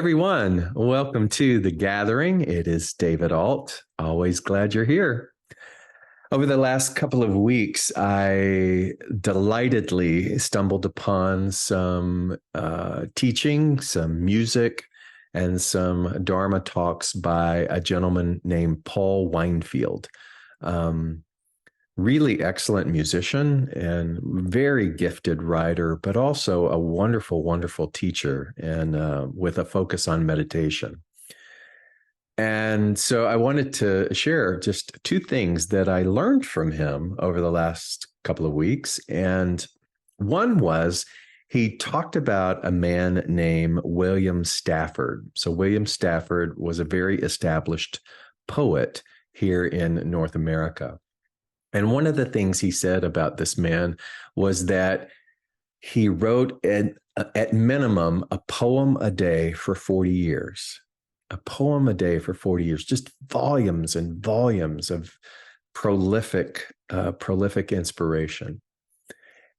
Everyone, welcome to The Gathering. It is David Ault. Always glad you're here. Over the last couple of weeks, I delightedly stumbled upon some teaching, some music, and some Dharma talks by a gentleman named Paul Weinfield. Really excellent musician and very gifted writer, but also a wonderful, wonderful teacher and with a focus on meditation. And so I wanted to share just two things that I learned from him over the last couple of weeks. And one was he talked about a man named William Stafford. So William Stafford was a very established poet here in North America. And one of the things he said about this man was that he wrote at minimum a poem a day for 40 years. A poem a day for 40 years, just volumes and volumes of prolific inspiration.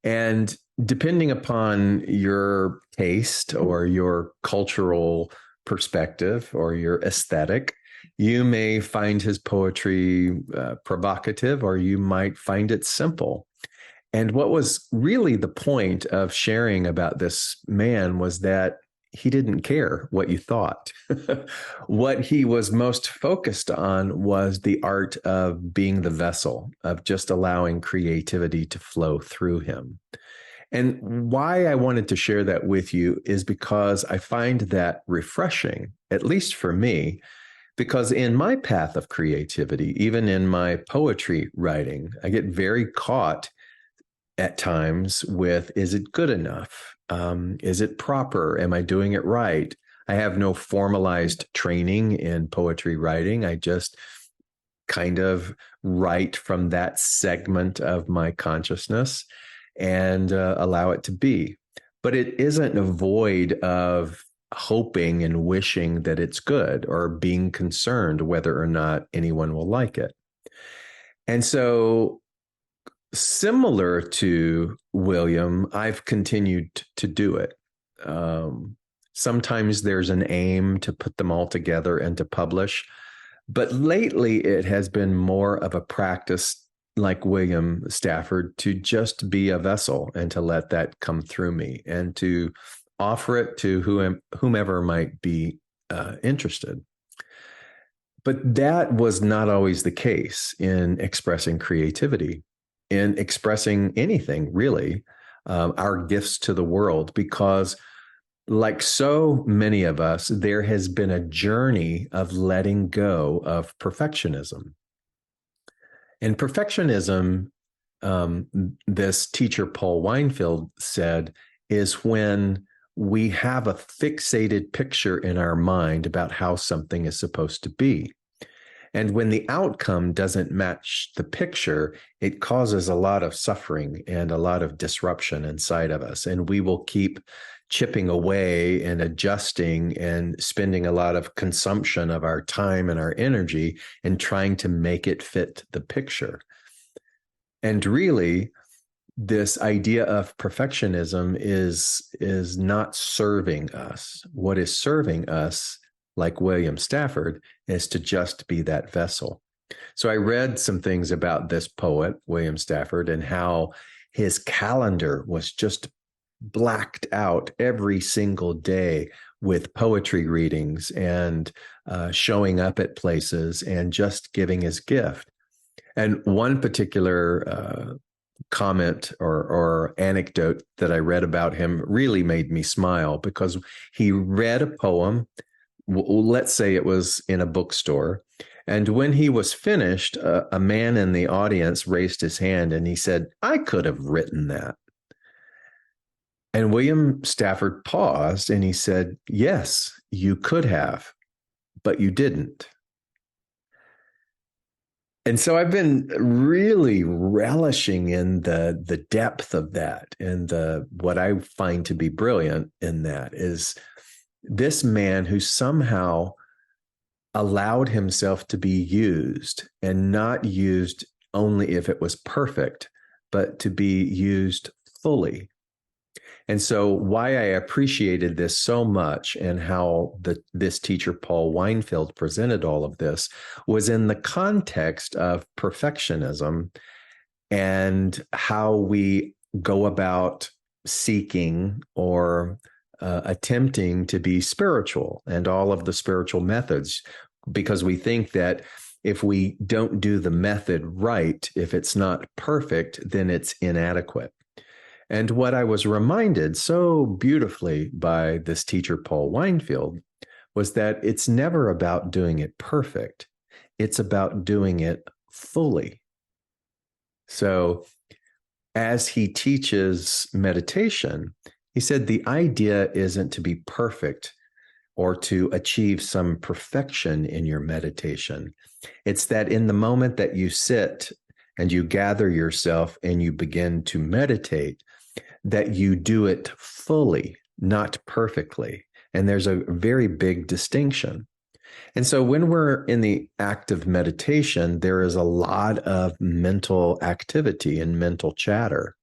And depending upon your taste or your cultural perspective or your aesthetic, you may find his poetry provocative, or you might find it simple. And what was really the point of sharing about this man was that he didn't care what you thought. What he was most focused on was the art of being the vessel, of just allowing creativity to flow through him. And why I wanted to share that with you is because I find that refreshing, at least for me, because in my path of creativity, even in my poetry writing, I get very caught at times with, is it good enough? Is it proper? Am I doing it right? I have no formalized training in poetry writing. I just kind of write from that segment of my consciousness and allow it to be. But it isn't a void of hoping and wishing that it's good or being concerned whether or not anyone will like it. And so, similar to William, I've continued to do it. Sometimes there's an aim to put them all together and to publish, but lately it has been more of a practice, like William Stafford, to just be a vessel and to let that come through me and to offer it to whomever might be interested. But that was not always the case in expressing creativity, in expressing anything, really, our gifts to the world, because like so many of us, there has been a journey of letting go of perfectionism. And perfectionism, this teacher, Paul Weinfield, said, is when we have a fixated picture in our mind about how something is supposed to be. And when the outcome doesn't match the picture, it causes a lot of suffering and a lot of disruption inside of us. And we will keep chipping away and adjusting and spending a lot of consumption of our time and our energy in trying to make it fit the picture. And really, this idea of perfectionism is not serving us. What is serving us, like William Stafford, is to just be that vessel. So I read some things about this poet, William Stafford, and how his calendar was just blacked out every single day with poetry readings and showing up at places and just giving his gift. And one particular comment or anecdote that I read about him really made me smile, because he read a poem, let's say it was in a bookstore, and when he was finished, a man in the audience raised his hand and he said, "I could have written that." And William Stafford paused and he said, "Yes, you could have, but you didn't." And so I've been really relishing in the depth of that, and what I find to be brilliant in that is this man who somehow allowed himself to be used, and not used only if it was perfect, but to be used fully. And so, why I appreciated this so much and how this teacher, Paul Weinfeld, presented all of this was in the context of perfectionism and how we go about seeking or attempting to be spiritual and all of the spiritual methods, because we think that if we don't do the method right, if it's not perfect, then it's inadequate. And what I was reminded so beautifully by this teacher, Paul Weinfeld, was that it's never about doing it perfect. It's about doing it fully. So as he teaches meditation, he said the idea isn't to be perfect or to achieve some perfection in your meditation. It's that in the moment that you sit and you gather yourself and you begin to meditate, that you do it fully, not perfectly. And there's a very big distinction. And so when we're in the act of meditation, there is a lot of mental activity and mental chatter.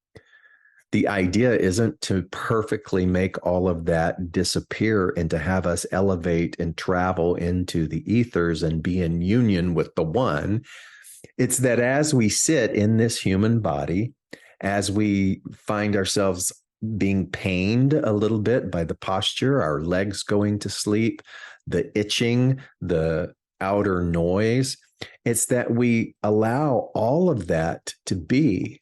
The idea isn't to perfectly make all of that disappear and to have us elevate and travel into the ethers and be in union with the one. It's that as we sit in this human body, as we find ourselves being pained a little bit by the posture, our legs going to sleep, the itching, the outer noise, it's that we allow all of that to be,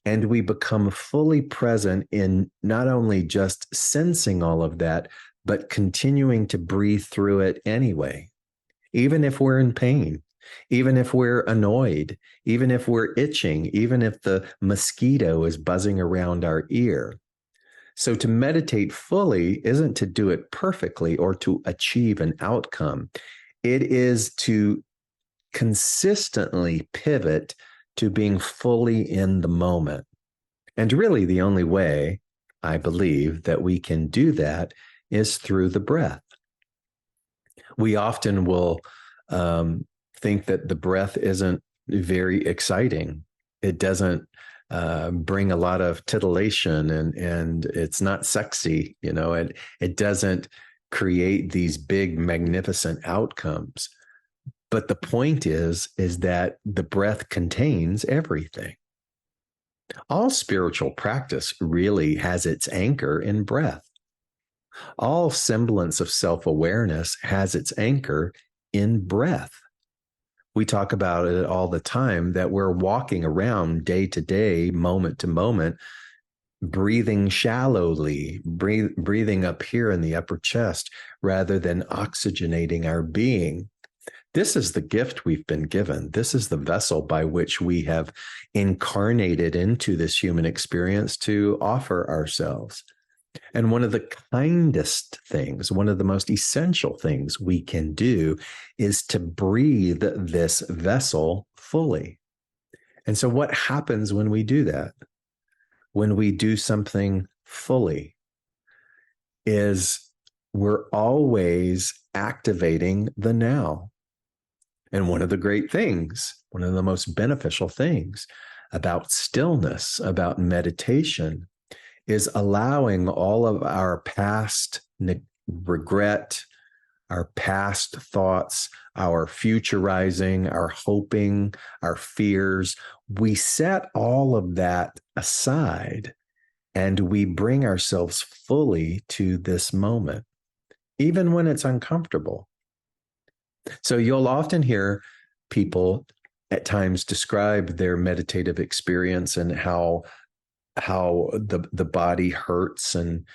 and we become fully present in not only just sensing all of that, but continuing to breathe through it anyway, even if we're in pain. Even if we're annoyed, even if we're itching, even if the mosquito is buzzing around our ear. So to meditate fully isn't to do it perfectly or to achieve an outcome. It is to consistently pivot to being fully in the moment. And really the only way, I believe, that we can do that is through the breath. We often will think that the breath isn't very exciting. It doesn't bring a lot of titillation, and it's not sexy. It doesn't create these big, magnificent outcomes. But the point is that the breath contains everything. All spiritual practice really has its anchor in breath. All semblance of self-awareness has its anchor in breath. We talk about it all the time, that we're walking around day to day, moment to moment, breathing shallowly, breathing up here in the upper chest rather than oxygenating our being. This is the gift we've been given. This is the vessel by which we have incarnated into this human experience to offer ourselves. And one of the kindest things, one of the most essential things we can do is to breathe this vessel fully. And so what happens when we do that? When we do something fully is we're always activating the now. And one of the great things, one of the most beneficial things about stillness, about meditation, is allowing all of our past regret, our past thoughts, our futurizing, our hoping, our fears. We set all of that aside and we bring ourselves fully to this moment, even when it's uncomfortable. So you'll often hear people at times describe their meditative experience and how the body hurts and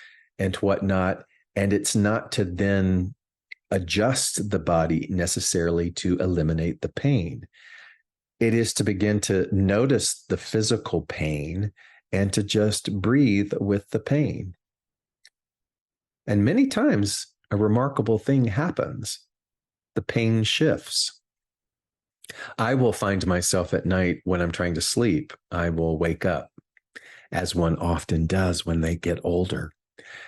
whatnot. And it's not to then adjust the body necessarily to eliminate the pain. It is to begin to notice the physical pain and to just breathe with the pain. And many times a remarkable thing happens. The pain shifts. I will find myself at night when I'm trying to sleep, I will wake up, as one often does when they get older.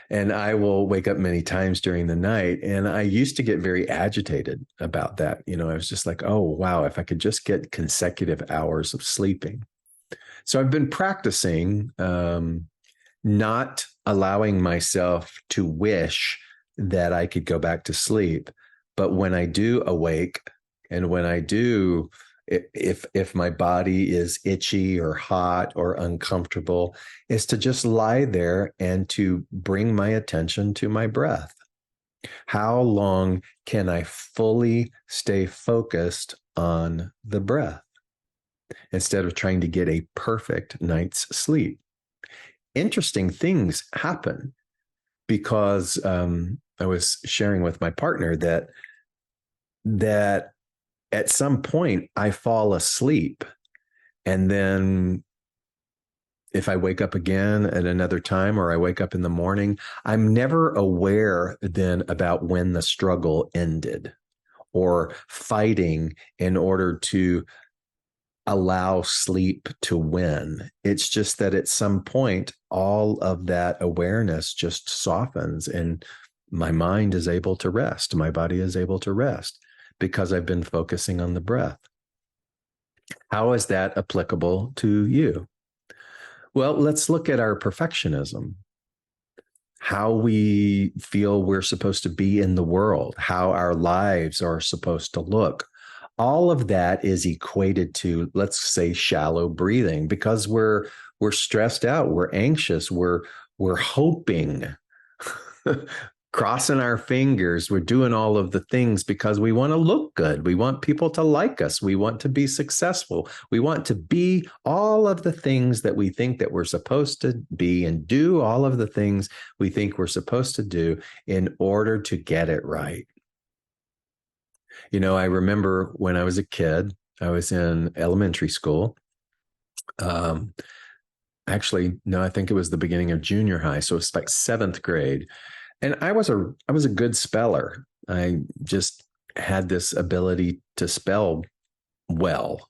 And I will wake up many times during the night. And I used to get very agitated about that. I was just like, oh, wow, if I could just get consecutive hours of sleeping. So I've been practicing not allowing myself to wish that I could go back to sleep. But when I do awake, and when I do, if my body is itchy or hot or uncomfortable, is to just lie there and to bring my attention to my breath. How long can I fully stay focused on the breath instead of trying to get a perfect night's sleep? Interesting things happen because I was sharing with my partner that at some point I fall asleep, and then if I wake up again at another time, or I wake up in the morning, I'm never aware then about when the struggle ended, or fighting in order to allow sleep to win. It's just that at some point, all of that awareness just softens, and my mind is able to rest. My body is able to rest because I've been focusing on the breath. How is that applicable to you? Well, let's look at our perfectionism, how we feel we're supposed to be in the world, how our lives are supposed to look. All of that is equated to, let's say, shallow breathing, because we're stressed out, we're anxious, we're hoping, crossing our fingers, we're doing all of the things because we want to look good. We want people to like us. We want to be successful. We want to be all of the things that we think that we're supposed to be, and do all of the things we think we're supposed to do in order to get it right. You know, I remember when I was a kid, I was in elementary school. Um, Actually, no, I think it was the beginning of junior high. So it's like seventh grade. And I was a good speller. I just had this ability to spell well,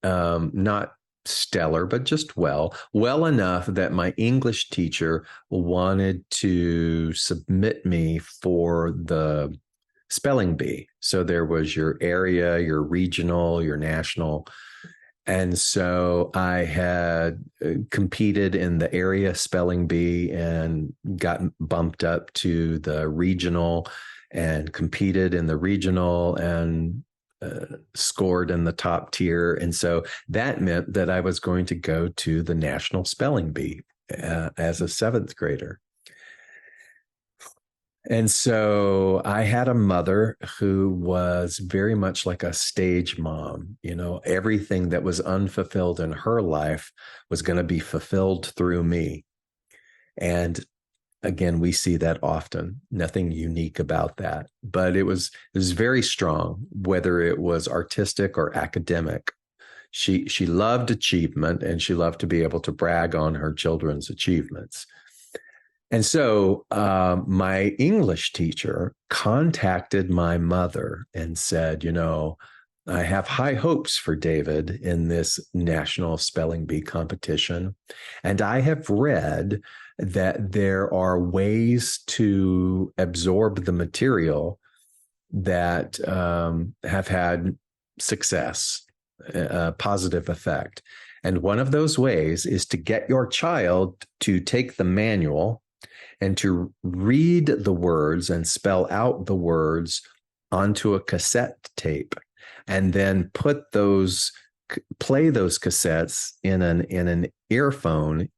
not stellar, but just well enough that my English teacher wanted to submit me for the spelling bee. So there was your area, your regional, your national. And so I had competed in the area spelling bee and got bumped up to the regional, and competed in the regional, and scored in the top tier. And so that meant that I was going to go to the national spelling bee as a seventh grader. And so I had a mother who was very much like a stage mom. You know, everything that was unfulfilled in her life was going to be fulfilled through me. And again, we see that often. Nothing unique about that, but it was very strong, whether it was artistic or academic. She loved achievement, and she loved to be able to brag on her children's achievements. And so my English teacher contacted my mother and said, you know, I have high hopes for David in this national spelling bee competition. And I have read that there are ways to absorb the material that have had success, a positive effect. And one of those ways is to get your child to take the manual and to read the words and spell out the words onto a cassette tape, and then play those cassettes in an earphone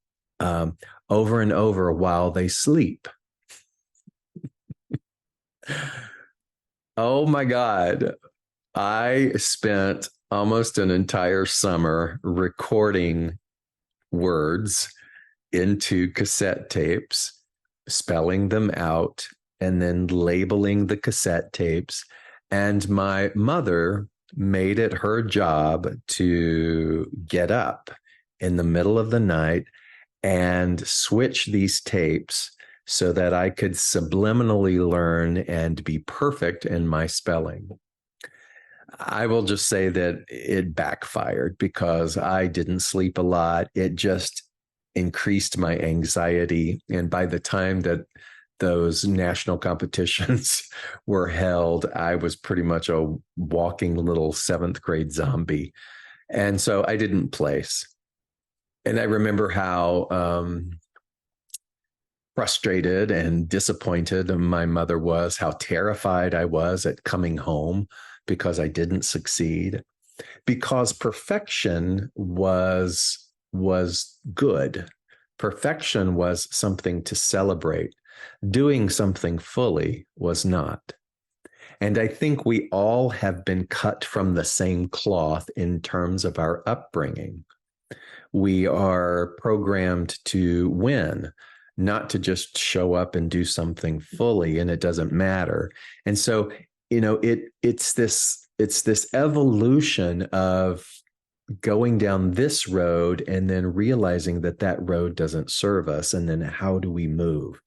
over and over while they sleep. Oh my God. I spent almost an entire summer recording words into cassette tapes, spelling them out, and then labeling the cassette tapes. And my mother made it her job to get up in the middle of the night and switch these tapes so that I could subliminally learn and be perfect in my spelling. I will just say that it backfired because I didn't sleep a lot. It just increased my anxiety. And by the time that those national competitions were held, I was pretty much a walking little seventh grade zombie. And so I didn't place. And I remember how frustrated and disappointed my mother was, how terrified I was at coming home because I didn't succeed, because perfection was good. Perfection was something to celebrate. Doing something fully was not. And I think we all have been cut from the same cloth in terms of our upbringing. We are programmed to win, not to just show up and do something fully, and it doesn't matter. And so, it's this evolution of going down this road and then realizing that that road doesn't serve us, and then how do we move?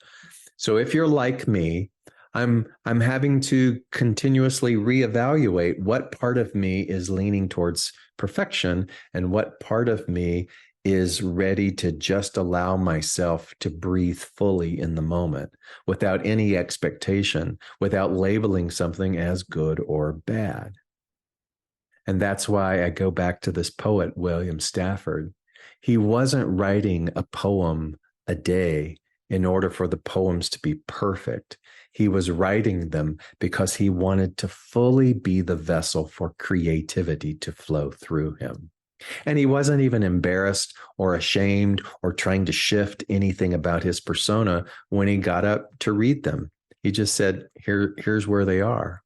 So if you're like me, I'm having to continuously reevaluate what part of me is leaning towards perfection and what part of me is ready to just allow myself to breathe fully in the moment without any expectation, without labeling something as good or bad. And that's why I go back to this poet, William Stafford. He wasn't writing a poem a day in order for the poems to be perfect. He was writing them because he wanted to fully be the vessel for creativity to flow through him. And he wasn't even embarrassed or ashamed or trying to shift anything about his persona when he got up to read them. He just said, here's where they are.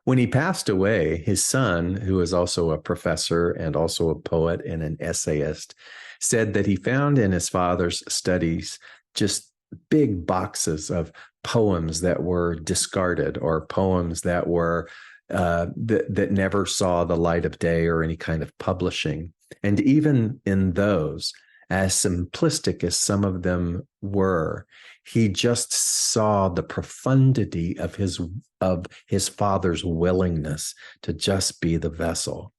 When he passed away, his son, who is also a professor and also a poet and an essayist, said that he found in his father's studies just big boxes of poems that were discarded or poems that were that never saw the light of day or any kind of publishing. And even in those, as simplistic as some of them were, he just saw the profundity of his father's willingness to just be the vessel.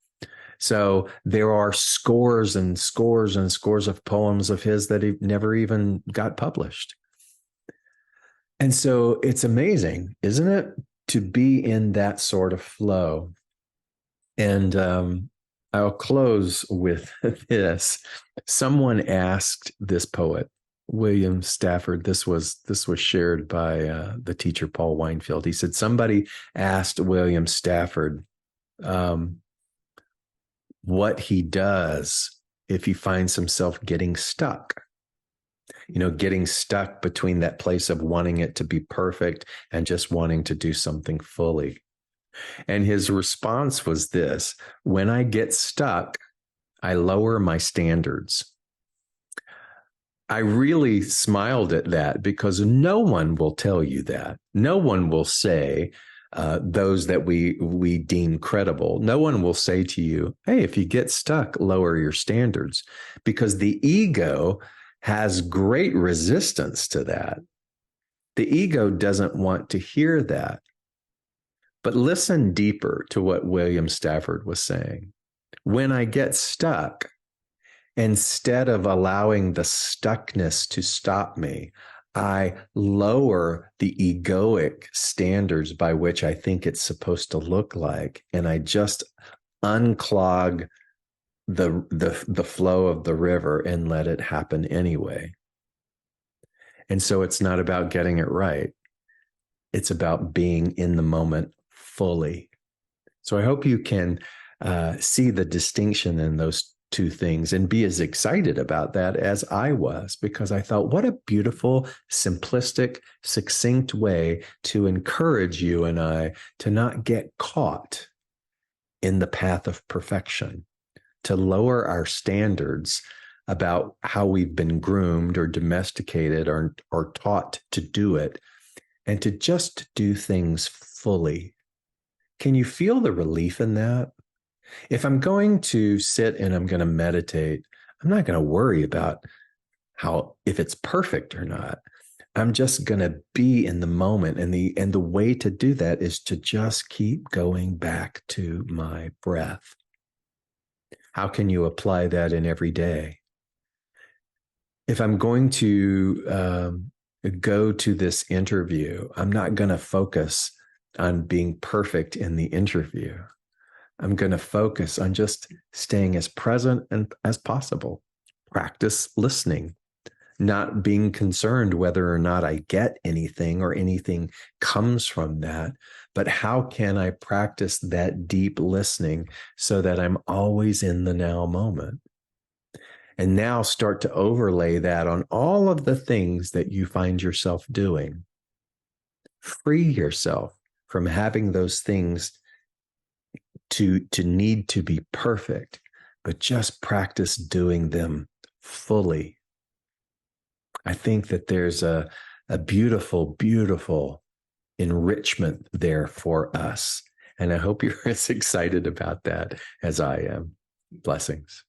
So there are scores and scores and scores of poems of his that he never even got published. And so it's amazing, isn't it, to be in that sort of flow. And I'll close with this. Someone asked this poet, William Stafford, this was shared by the teacher Paul Weinfeld. He said somebody asked William Stafford what he does if he finds himself getting stuck. Getting stuck between that place of wanting it to be perfect and just wanting to do something fully. And his response was this: when I get stuck, I lower my standards. I really smiled at that because no one will tell you that. No one will say, those that we deem credible, no one will say to you, hey, if you get stuck, lower your standards, because the ego has great resistance to that. The ego doesn't want to hear that. But listen deeper to what William Stafford was saying. When I get stuck, instead of allowing the stuckness to stop me, I lower the egoic standards by which I think it's supposed to look like, and I just unclog the flow of the river and let it happen anyway. And so it's not about getting it right. It's about being in the moment fully. So I hope you can see the distinction in those two things and be as excited about that as I was, because I thought, what a beautiful, simplistic, succinct way to encourage you and I to not get caught in the path of perfection, to lower our standards about how we've been groomed or domesticated or taught to do it, and to just do things fully. Can you feel the relief in that? If I'm going to sit and I'm going to meditate, I'm not going to worry about if it's perfect or not. I'm just going to be in the moment. And the way to do that is to just keep going back to my breath. How can you apply that in every day? If I'm going to go to this interview, I'm not going to focus on being perfect in the interview. I'm going to focus on just staying as present as possible. Practice listening, not being concerned whether or not I get anything or anything comes from that, but how can I practice that deep listening so that I'm always in the now moment? And now start to overlay that on all of the things that you find yourself doing. Free yourself from having those things to need to be perfect, but just practice doing them fully. I think that there's a beautiful, beautiful enrichment there for us. And I hope you're as excited about that as I am. Blessings.